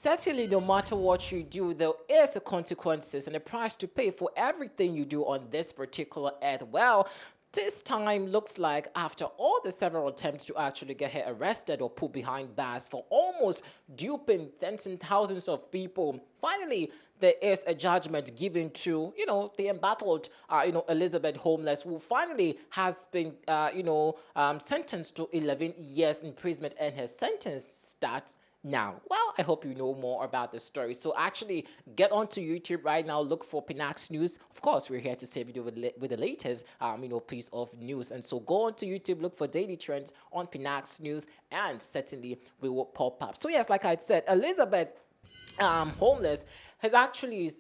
Certainly, no matter what you do, there is a consequences and a price to pay for everything you do on this particular earth. Well, this time looks like after all the several attempts to actually get her arrested or put behind bars for almost duping tens and thousands of people, finally there is a judgment given to the embattled Elizabeth Homeless, who finally has been sentenced to 11 years imprisonment, and her sentence starts now. Well, I hope you know more about the story. So actually get onto YouTube right now, look for Pinax News. Of course, we're here to serve you with the latest piece of news. And so go onto YouTube, look for daily trends on Pinax News, and certainly we will pop up. So yes, like I said, Elizabeth Homeless has actually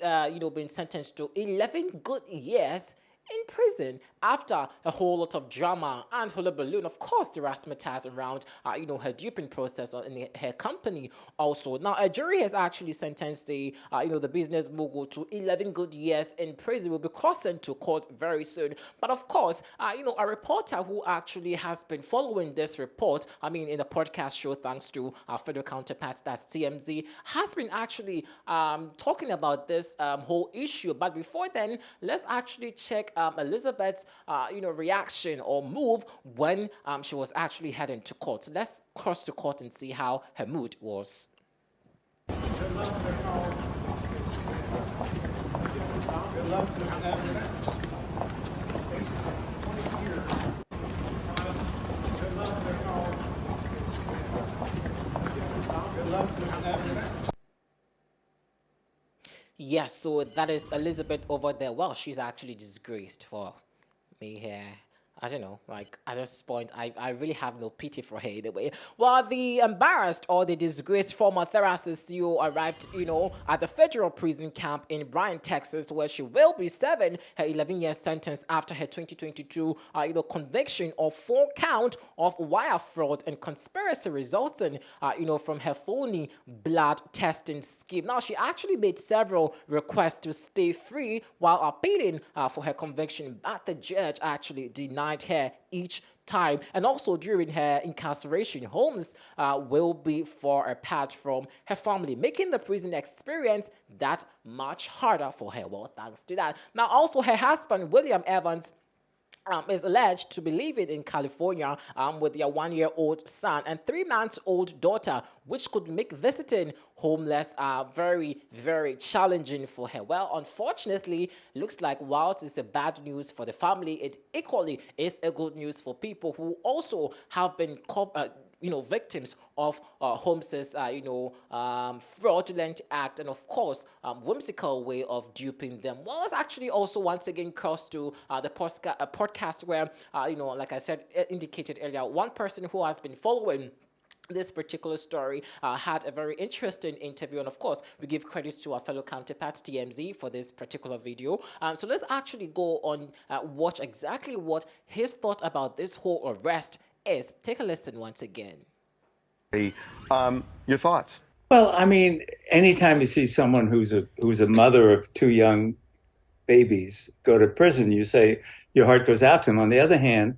been sentenced to 11 good years in prison after a whole lot of drama and hullabaloo. Of course, the razzmatazz around, her duping process in her company also. Now, a jury has actually sentenced the business mogul to 11 good years in prison. Will be crossing to court very soon. But of course, a reporter who actually has been following this report, in a podcast show, thanks to our federal counterparts, that's TMZ, has been actually talking about this whole issue. But before then, let's actually check Elizabeth's reaction or move when she was actually heading to court. So let's cross to court and see how her mood was. Yes, so that is Elizabeth over there. Well, she's actually disgraced for me here. I don't know, like at this point, I really have no pity for her either way. While the embarrassed or the disgraced former Theranos CEO arrived, at the federal prison camp in Bryan, Texas, where she will be serving her 11-year sentence after her 2022, conviction of 4 count of wire fraud and conspiracy resulting, from her phony blood testing scheme. Now, she actually made several requests to stay free while appealing for her conviction, but the judge actually denied her each time. And also during her incarceration, Holmes will be far apart from her family, making the prison experience that much harder for her. Well, thanks to that. Now, also her husband, William Evans, is alleged to be living in California with their 1-year-old son and 3-month-old daughter, which could make visiting Homeless very, very challenging for her. Well, unfortunately, looks like whilst it's a bad news for the family, it equally is a good news for people who also have been victims of Holmes's, fraudulent act and, of course, whimsical way of duping them. Well, let's actually also once again cross to the podcast where, like I said, indicated earlier, one person who has been following this particular story had a very interesting interview, and of course we give credit to our fellow counterpart TMZ for this particular video. So let's actually go on watch exactly what his thought about this whole arrest is. Take a listen once again. Your thoughts? Well, anytime you see someone who's a mother of 2 young babies go to prison, you say your heart goes out to them. On the other hand,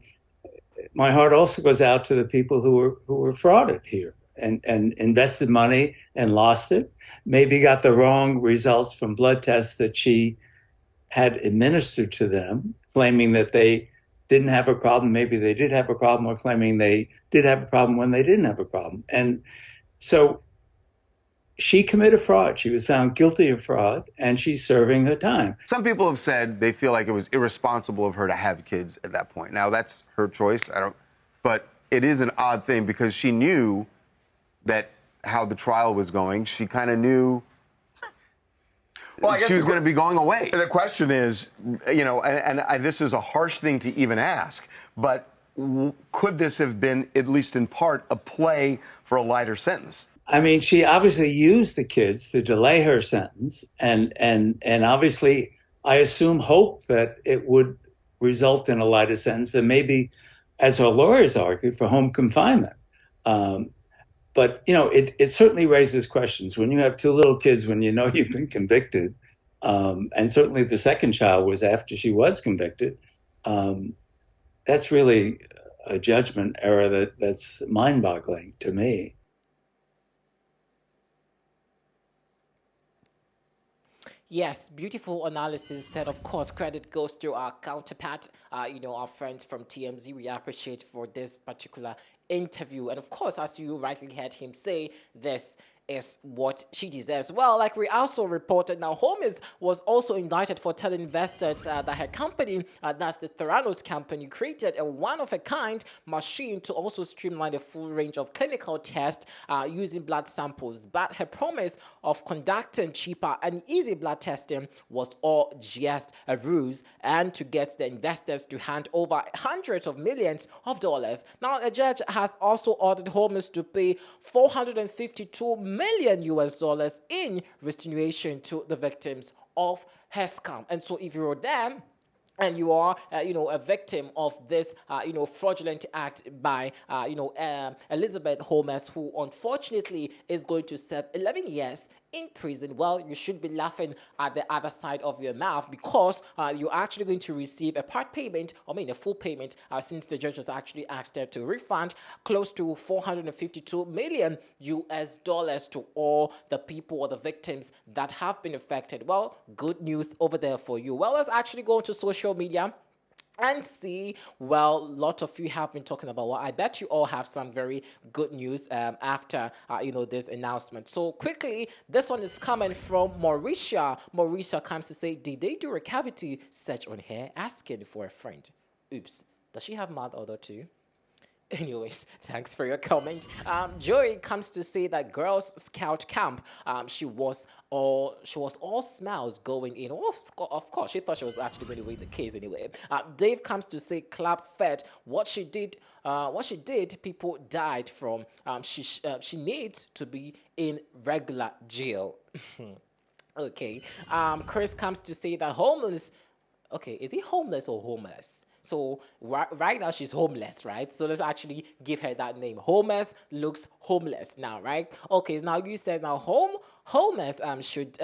my heart also goes out to the people who were frauded here and invested money and lost it, maybe got the wrong results from blood tests that she had administered to them, claiming that they didn't have a problem. Maybe they did have a problem, or claiming they did have a problem when they didn't have a problem. And so she committed fraud. She was found guilty of fraud, and she's serving her time. Some people have said they feel like it was irresponsible of her to have kids at that point. Now, that's her choice. But it is an odd thing because she knew that how the trial was going. She kind of knew she was going to be going away. The question is, this is a harsh thing to even ask, but could this have been, at least in part, a play for a lighter sentence? She obviously used the kids to delay her sentence, and obviously, I assume, hope that it would result in a lighter sentence, and maybe, as her lawyers argued, for home confinement. But it certainly raises questions when you have 2 little kids, when you've been convicted, and certainly the second child was after she was convicted. That's really a judgment error that's mind-boggling to me. Yes, beautiful analysis. That, of course, credit goes to our counterpart, our friends from TMZ. We appreciate for this particular interview. And of course, as you rightly heard him say, this is what she deserves. Well, like we also reported, now Holmes was also indicted for telling investors that her company, that's the Theranos company, created a one-of-a-kind machine to also streamline the full range of clinical tests using blood samples. But her promise of conducting cheaper and easy blood testing was all just a ruse and to get the investors to hand over hundreds of millions of dollars. Now, a judge has also ordered Holmes to pay 452 million US dollars in restitution to the victims of her scam. And so if you're them and you are, a victim of this, fraudulent act by, Elizabeth Holmes, who unfortunately is going to serve 11 years in prison, well, you should be laughing at the other side of your mouth because you're actually going to receive a part payment, a full payment, since the judge has actually asked her to refund close to 452 million US dollars to all the people or the victims that have been affected. Well, good news over there for you. Well, let's actually go to social media and see. Well, a lot of you have been talking about, well, I bet you all have some very good news after this announcement. So quickly, this one is coming from Mauricia. Mauricia comes to say, did they do a cavity search on her, asking for a friend? Oops, does she have mouth odor too? Anyways, thanks for your comment. Joy comes to say that Girls Scout camp, she was all smiles going in. Of course, she thought she was actually going to win the case anyway. Dave comes to say clap fed. What she did, people died from. She needs to be in regular jail. Okay. Chris comes to say that homeless. Okay, is he homeless or homeless? So right now she's homeless, right? So let's actually give her that name. Homeless looks homeless now, right? Okay, now you said now homeless should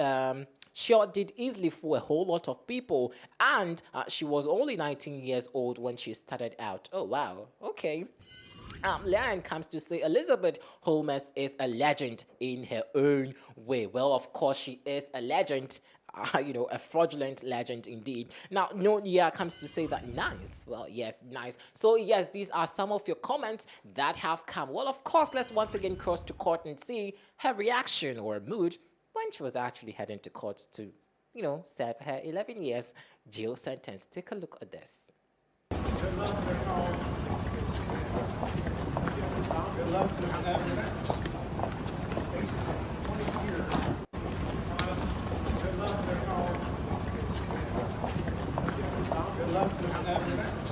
sure did easily fool a whole lot of people, and she was only 19 years old when she started out. Oh wow, okay. Lion comes to say Elizabeth Holmes is a legend in her own way. Well, of course, she is a legend. A fraudulent legend indeed. Now, Nonia comes to say that nice. Well, yes, nice. So, yes, these are some of your comments that have come. Well, of course, let's once again cross to court and see her reaction or mood when she was actually heading to court to, serve her 11 years jail sentence. Take a look at this. Good luck with evidence. Good luck with evidence.